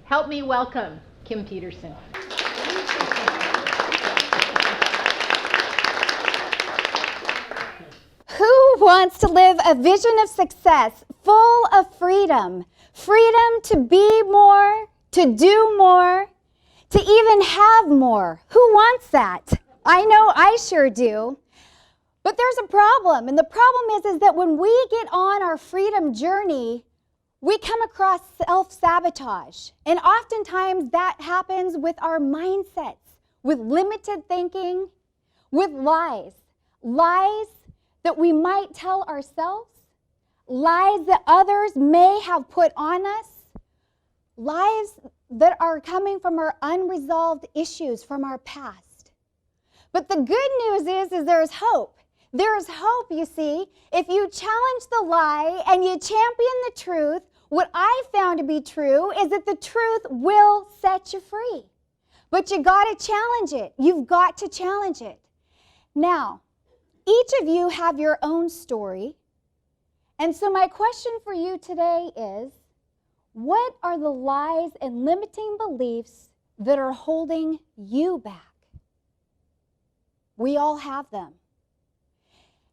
Help me welcome Kim Peterson. Who wants to live a vision of success full of freedom? Freedom to be more, to do more, to even have more. Who wants that? I know I sure do. But there's a problem, and the problem is that when we get on our freedom journey, we come across self-sabotage. And oftentimes that happens with our mindsets, with limited thinking, with lies. Lies that we might tell ourselves, lies that others may have put on us, lies that are coming from our unresolved issues from our past. But the good news is there's hope. There's hope, you see. If you challenge the lie and you champion the truth, what I found to be true is that the truth will set you free. But you got to challenge it. You've got to challenge it. Now, each of you have your own story. And so my question for you today is, what are the lies and limiting beliefs that are holding you back? We all have them.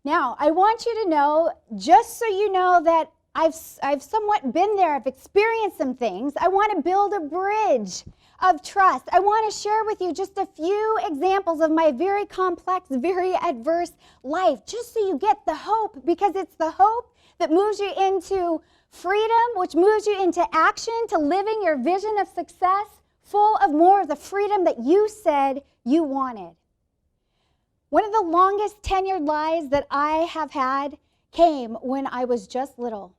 Now, I want you to know, just so you know that I've somewhat been there, I've experienced some things, I want to build a bridge of trust. I want to share with you just a few examples of my very complex, very adverse life, just so you get the hope, because it's the hope that moves you into freedom, which moves you into action, to living your vision of success, full of more of the freedom that you said you wanted. One of the longest tenured lies that I have had came when I was just little.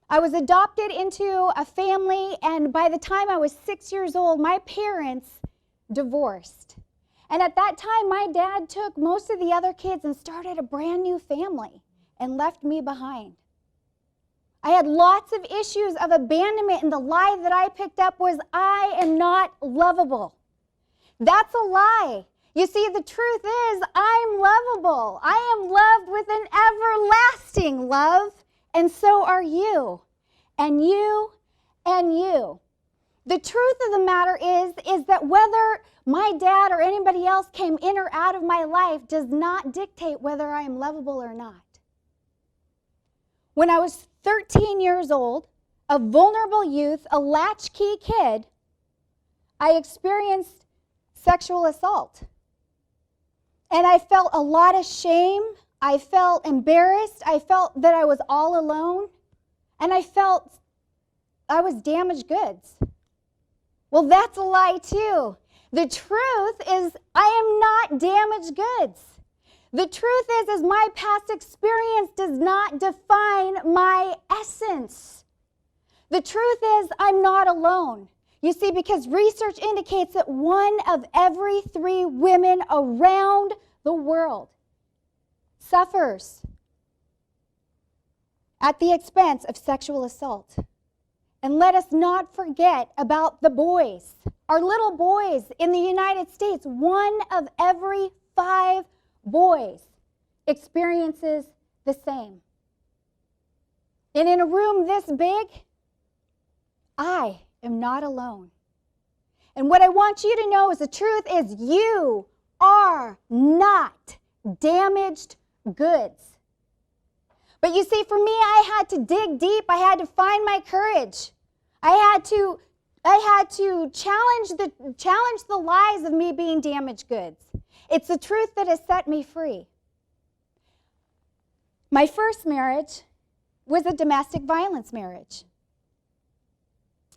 I was adopted into a family, and by the time I was 6 years old, my parents divorced. And at that time, my dad took most of the other kids and started a brand new family and left me behind. I had lots of issues of abandonment, and the lie that I picked up was, I am not lovable. That's a lie. You see, the truth is, I'm lovable. I am loved with an everlasting love, and so are you, and you, and you. The truth of the matter is that whether my dad or anybody else came in or out of my life does not dictate whether I am lovable or not. When I was 13 years old, a vulnerable youth, a latchkey kid, I experienced sexual assault. And I felt a lot of shame. I felt embarrassed. I felt that I was all alone. And I felt I was damaged goods. Well, that's a lie too. The truth is I am not damaged goods. The truth is my past experience does not define my essence. The truth is I'm not alone. You see, because research indicates that 1 of every 3 women around the world suffers at the expense of sexual assault. And let us not forget about the boys, our little boys in the United States. 1 of every 5 boys experiences the same. And in a room this big, I am not alone. And what I want you to know is the truth is you are not damaged goods. But you see, for me, I had to dig deep. I had to find my courage. I had to challenge the lies of me being damaged goods. It's the truth that has set me free. My first marriage was a domestic violence marriage.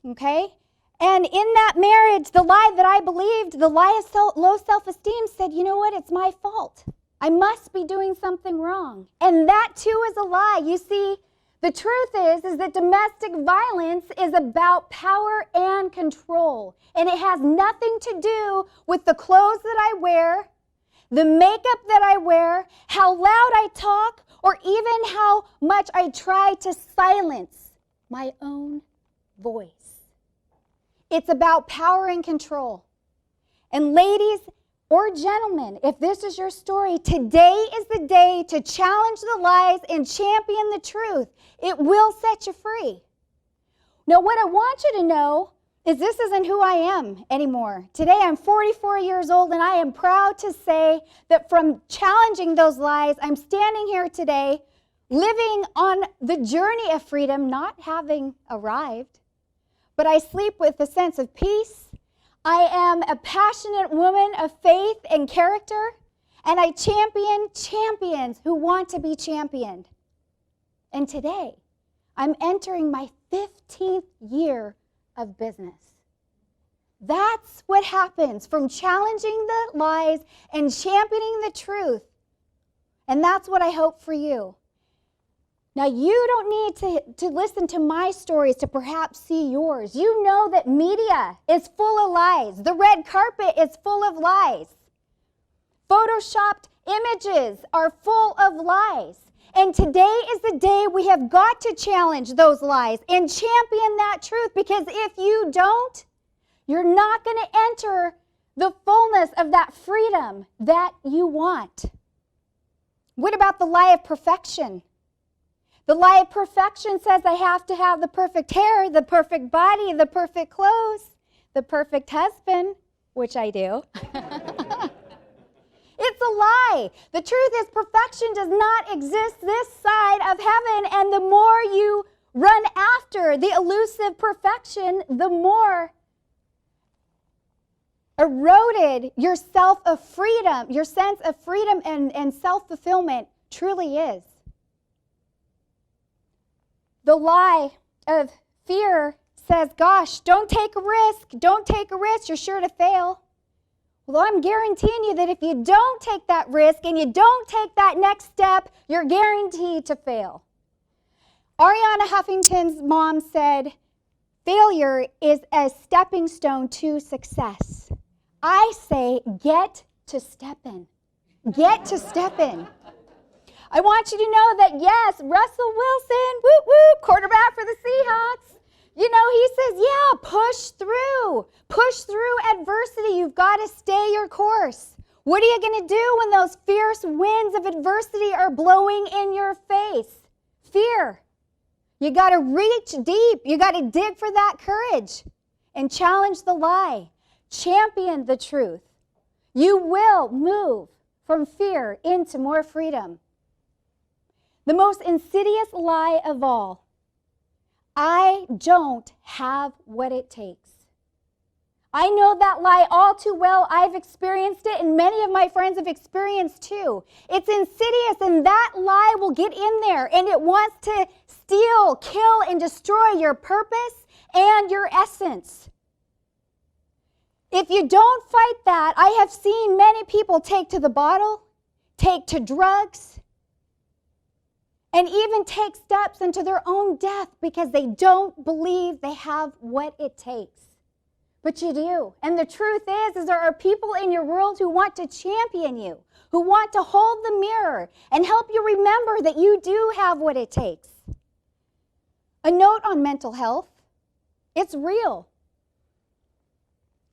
Okay? And in that marriage, the lie that I believed, the lie of low self-esteem said, you know what, it's my fault. I must be doing something wrong. And that too is a lie. You see, the truth is that domestic violence is about power and control. And it has nothing to do with the clothes that I wear, the makeup that I wear, how loud I talk, or even how much I try to silence my own voice. It's about power and control. And ladies or gentlemen, if this is your story, today is the day to challenge the lies and champion the truth. It will set you free. Now, what I want you to know is this isn't who I am anymore. Today I'm 44 years old, and I am proud to say that from challenging those lies, I'm standing here today living on the journey of freedom, not having arrived. But I sleep with a sense of peace. I am a passionate woman of faith and character, and I champion champions who want to be championed. And today, I'm entering my 15th year of business. That's what happens from challenging the lies and championing the truth. And that's what I hope for you. Now, you don't need to listen to my stories to perhaps see yours. You know that media is full of lies. The red carpet is full of lies. Photoshopped images are full of lies. And today is the day we have got to challenge those lies and champion that truth, because if you don't, you're not going to enter the fullness of that freedom that you want. What about the lie of perfection? The lie of perfection says I have to have the perfect hair, the perfect body, the perfect clothes, the perfect husband, which I do. It's a lie. The truth is perfection does not exist this side of heaven, and the more you run after the elusive perfection, the more eroded your sense of freedom and self-fulfillment truly is. The lie of fear says, gosh, don't take a risk. Don't take a risk. You're sure to fail. Well, I'm guaranteeing you that if you don't take that risk and you don't take that next step, you're guaranteed to fail. Ariana Huffington's mom said, failure is a stepping stone to success. I say, get to stepping. Get to stepping. I want you to know that, yes, Russell Wilson, whoop, whoop, quarterback for the Seahawks. You know, he says, yeah, push through. Push through adversity. You've got to stay your course. What are you going to do when those fierce winds of adversity are blowing in your face? Fear. You got to reach deep. You got to dig for that courage and challenge the lie. Champion the truth. You will move from fear into more freedom. The most insidious lie of all, I don't have what it takes. I know that lie all too well. I've experienced it, and many of my friends have experienced too. It's insidious, and that lie will get in there, and it wants to steal, kill, and destroy your purpose and your essence. If you don't fight that, I have seen many people take to the bottle, take to drugs, and even take steps into their own death because they don't believe they have what it takes. But you do. And the truth is there are people in your world who want to champion you, who want to hold the mirror and help you remember that you do have what it takes. A note on mental health. It's real.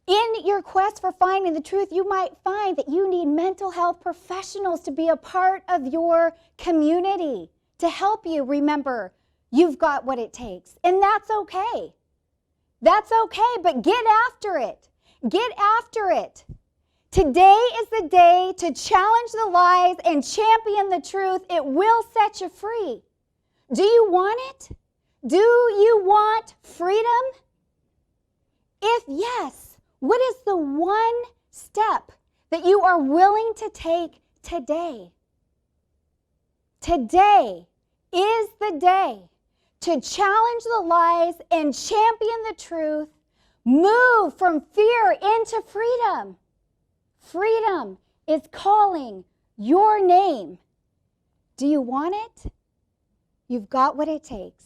In your quest for finding the truth, you might find that you need mental health professionals to be a part of your community, to help you remember you've got what it takes. And that's okay. That's okay, but get after it. Get after it. Today is the day to challenge the lies and champion the truth. It will set you free. Do you want it? Do you want freedom? If yes, what is the one step that you are willing to take today? Today is the day to challenge the lies and champion the truth. Move from fear into freedom. Freedom is calling your name. Do you want it? You've got what it takes.